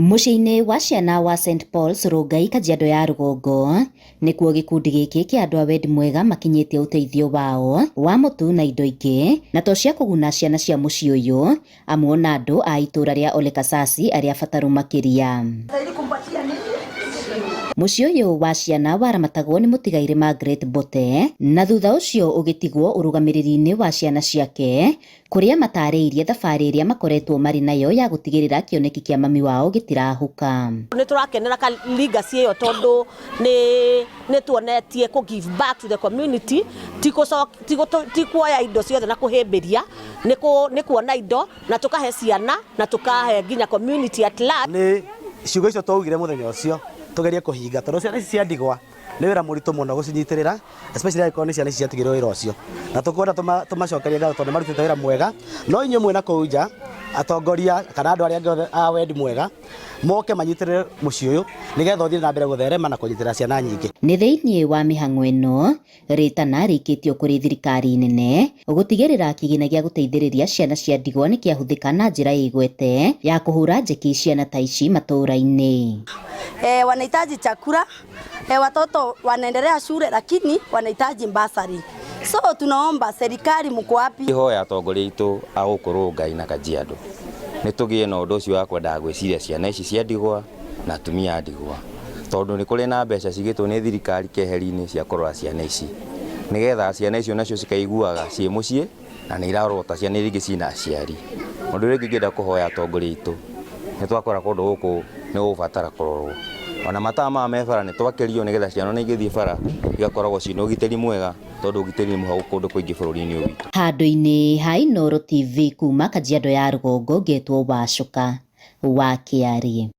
Muciĩ-inĩ wa ciana wa St Paul's Rongai Kajiado ya Rũgongo nĩkuo gĩkundi gĩkĩ kĩa andũ a wendi mwega makinyĩtie ũteithio wao wa mũtu na indo ingĩ na to cia kũguna ciana cia mũciĩ ũyũ amwe na andũ a itũra rĩa Ole Kasasi arĩa abataru makĩria. Mũciĩ ũyũ wa ciana waramatagwo nĩ mũtigairĩ Margaret Bote na thutha ũcio ũgĩtigwo ũrũgamĩrĩri-inĩ wa ciana ciake kũrĩa matarĩirie thabarĩ ĩrĩa makoretwo marĩ nayo ya gũtigĩrĩra kĩoneki kĩa mami wao gĩtirahuka. Nĩ tũrakenera legacy ĩyo tondũ nĩ tuonetie ku give back to the community, ti kuoya indo ciothe na kuhĩmbĩria, nĩ kuona indo na tukahe ciana na tukahe nginya community at large. Nĩ ciugo icio twaugire mũthenya ũcio tugerie kuhinga tondũ ciana ici cia ndigwa nĩ wĩra mũritũ mũno gũcinyitirĩra, especially angĩkorwo nĩ ciana ici ciatigĩrwo wĩra ũcio, na tũkwenda tũmacokerie ngatho tondũ marutĩte wĩra mwega. No inyuĩ mwĩna kũu nja atongoria kana andũ arĩa angĩ a wendi mwega moke manyitĩrĩre mũciĩ ũyũ nĩgetha ũthiĩ na mbere gũtherema na kũnyitĩrĩra ciana nyingĩ. Nĩ thĩinĩ wa mĩhang'o ĩno rĩtana rĩkĩtio kũrĩ thirikari nene gũtigĩrĩra kĩgĩna gĩa gũteithĩrĩria ciana cia ndigwa nĩ kĩahũthĩka na njĩra ĩgwete ya kũhũra njeki ciana ta ici matũũra-inĩ. Wanahitaji chakula, watoto wanaendelea shule lakini wanahitaji basari. So tunaomba serikali mko wapi? Ihoya atongoria itu a gũkũ Ngai na Kajiado nĩ tũgĩe na ũndũ ũcio wa kwenda gwĩciria ciana ici cia ndigwa na atumia a ndigwa, tondũ nĩ kũrĩ na mbeca cigĩtwo nĩ thirikari keheri-inĩ cia kũrora ciana ici nĩgetha ciana icio nacio cikaiguaga ciĩ mũciĩ na nĩ irarorwo ta ciana iria ingĩ cina aciari. Ũndũ ũrĩa ingĩenda kũhoya atongoria itu nĩ twakora kũndũ gũkũ nĩ gũbatara kũrorwo, ona mataa ma mebara nĩ twakĩrio nĩgetha ciana na igĩthiĩ bara igakoragwo ciĩna ũgitĩri mwega tondũ ũgitĩri nĩ mũhau kũndũ kũingĩ bũrũri-inĩ ũyũ witũ. Handũ-inĩ ha Inooro TV kuma Kajiado ya Rũgongo ngetwo Wacuka wa Kĩarĩ.